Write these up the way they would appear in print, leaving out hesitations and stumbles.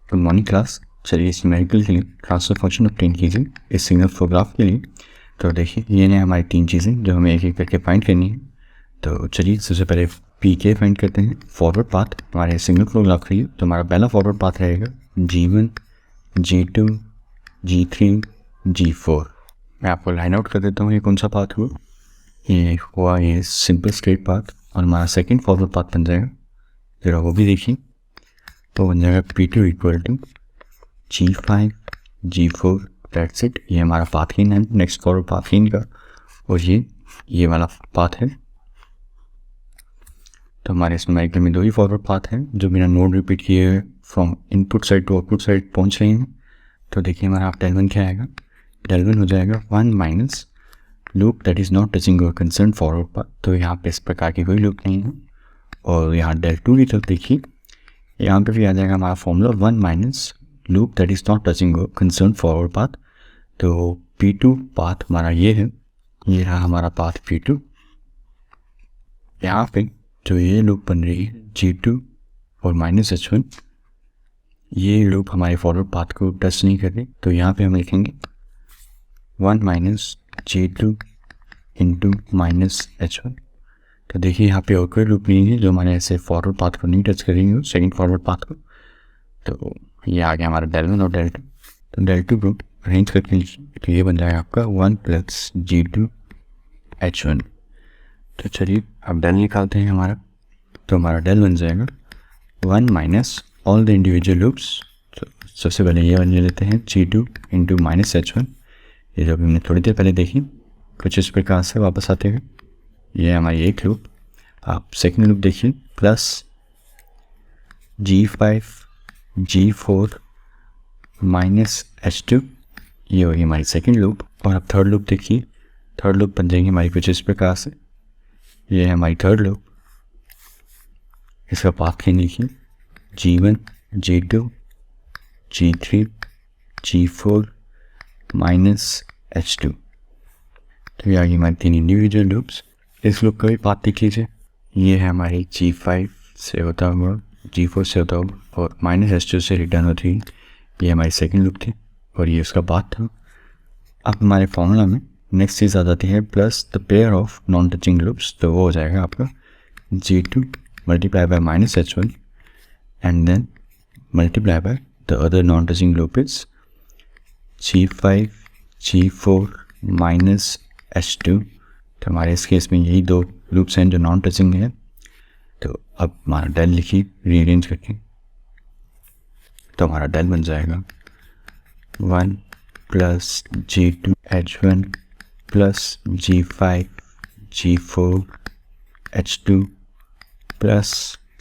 Good morning class. चलिए इस numerical के लिए ट्रांसफर फंक्शन ऑब्टेन कीजिए इस सिग्नल फ्लो ग्राफ के लिए। तो देखिए ये ने हमारी तीन चीज़ें जो हमें एक एक करके फाइंड करनी है। तो चलिए सबसे पहले पी के फाइंड करते हैं। फॉरवर्ड पाथ हमारे सिग्नल फ्लो ग्राफ के लिए तो हमारा पहला फॉरवर्ड पाथ रहेगा G1, G2, G3, G4। मैं आपको लाइन आउट कर देता हूँ ये कौन सा पाथ हुआ। ये हुआ ये सिंपल स्ट्रेट पाथ और हमारा सेकेंड फॉरवर्ड पाथ बन जाएगा, ज़रा वो भी देखिए। तो बन जाएगा P2 equal to G5, G4, that's it. ये हमारा पाथ गेन है नेक्स्ट फॉरवर्ड पाथ गेन का, और ये वाला पाथ है। तो हमारे इस न्यूमेरिकल में दो ही फॉरवर्ड पाथ हैं जो बिना नोड रिपीट किए from input side to output side पहुंच रहे हैं। तो देखिए हमारा आप डेल1 क्या आएगा, डेल1 हो जाएगा 1 minus loop that is not touching your concern forward path. तो यहाँ पे इस प्रकार की कोई लूप नहीं है। और यहाँ डेल2 की तरफ देखिए, यहाँ पे भी आ जाएगा हमारा formula 1 minus loop that is not touching concern forward path. तो P2 पाथ हमारा ये है, ये रहा हमारा पाथ P2। यहाँ पे जो ये लूप बन रही है G2 और माइनस H1, ये लूप हमारे फॉरवर्ड पाथ को टच नहीं कर रही। तो यहाँ पे हम लिखेंगे 1 minus G2 into minus H1। तो देखिए यहाँ पे और कोई लूप नहीं है जो हमारे ऐसे फॉरवर्ड पाथ को नहीं टच करेंगे, सेकंड फॉरवर्ड पाथ को। तो ये आ गया हमारा डेल1 और डेल2। तो डेल2 को अरेंज करके तो ये बन जाएगा आपका 1 प्लस G2 H1। तो चलिए अब डेल निकालते हैं हमारा। तो हमारा डेल बन जाएगा 1 minus all the individual loops. तो सबसे पहले ये बन लेते हैं G2 इंटू माइनस H1। ये जो हमने थोड़ी देर पहले देखी, कुछ इस प्रकार से वापस आते हुए ये हमारी एक लूप। आप सेकेंड लूप देखिए plus G5 G4 minus H2, ये होगी हमारी सेकेंड लूप। और अब थर्ड लूप देखिए, थर्ड लूप बन जाएंगे हमारी कुछ इस प्रकार से। ये है हमारी थर्ड लूप, इसका पाथ गेन लिखिए G1 G2 G3 G4 minus H2। तो ये आ गई हमारी तीन इंडिविजुअल लूप्स। इस लूप का भी पाथ देख लीजिए, ये है हमारी G5 से होता हुआ G4 से होता हुआ और माइनस H2 से रिटर्न होती है। ये हमारी सेकेंड लूप थी और ये उसका पाथ था। अब हमारे फॉर्मूला में नेक्स्ट चीज़ आ जाती है plus the pair of non touching loops. तो वो हो जाएगा आपका G2 multiply by minus H1 and then multiply by the other non touching loop is G5 G4 minus H2। तो हमारे इस केस में यही दो लूप्स हैं जो नॉन टचिंग है। तो अब हमारा डेल लिखिए रीअरेंज करके। तो हमारा डेल बन जाएगा 1 plus G2 H1 plus G5 G4 H2 plus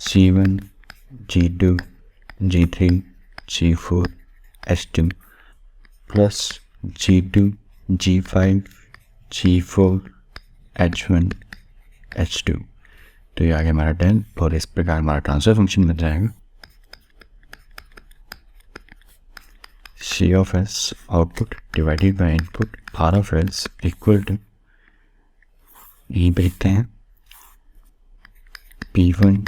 G1 G2 G3 G4 H2 plus G2 G5 G4 H1 H2। तो ये आ गया हमारा डेल और इस प्रकार हमारा ट्रांसफर फंक्शन बन जाएगा C of S output divided by input R of S equal to, यहीं पे लिखते हैं P1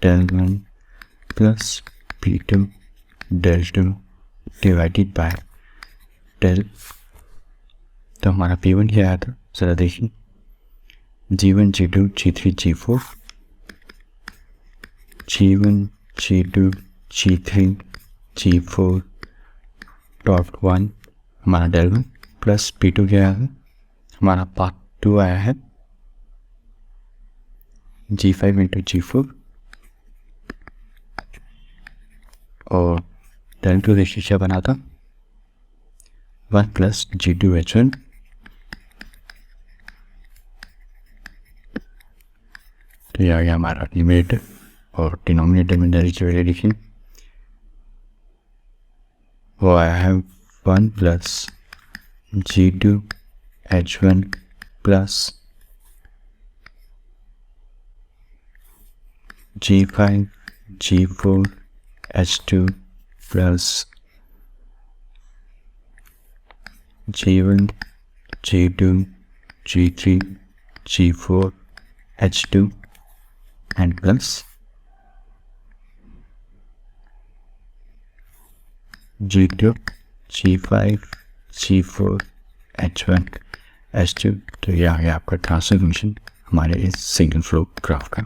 del1 plus P2 del2 divided by del. तो हमारा P1 क्या आया था ज़रा देखिए, G1 G2 G3 G4 G1 G2 G3 G4 dot 1 हमारा डेल1 प्लस P2 क्या आया है, हमारा पाथ 2 आया है G5 इंटू G4 और डेल2 देखिए क्या बना था 1 प्लस G2 H1। तो ये आ गया हमारा न्यूमरेटर और डिनोमिनेटर में डायरेक्ट वैल्यू लिखिए, वो आया है 1 plus G2 H1 plus G5 G4 H2 plus G1 G2 G3 G4 H2 and plus G2, G5, G4, H1, H2। तो ये आ गया आपका ट्रांसफॉर्मेशन हमारे इस सिग्नल फ्लो ग्राफ का।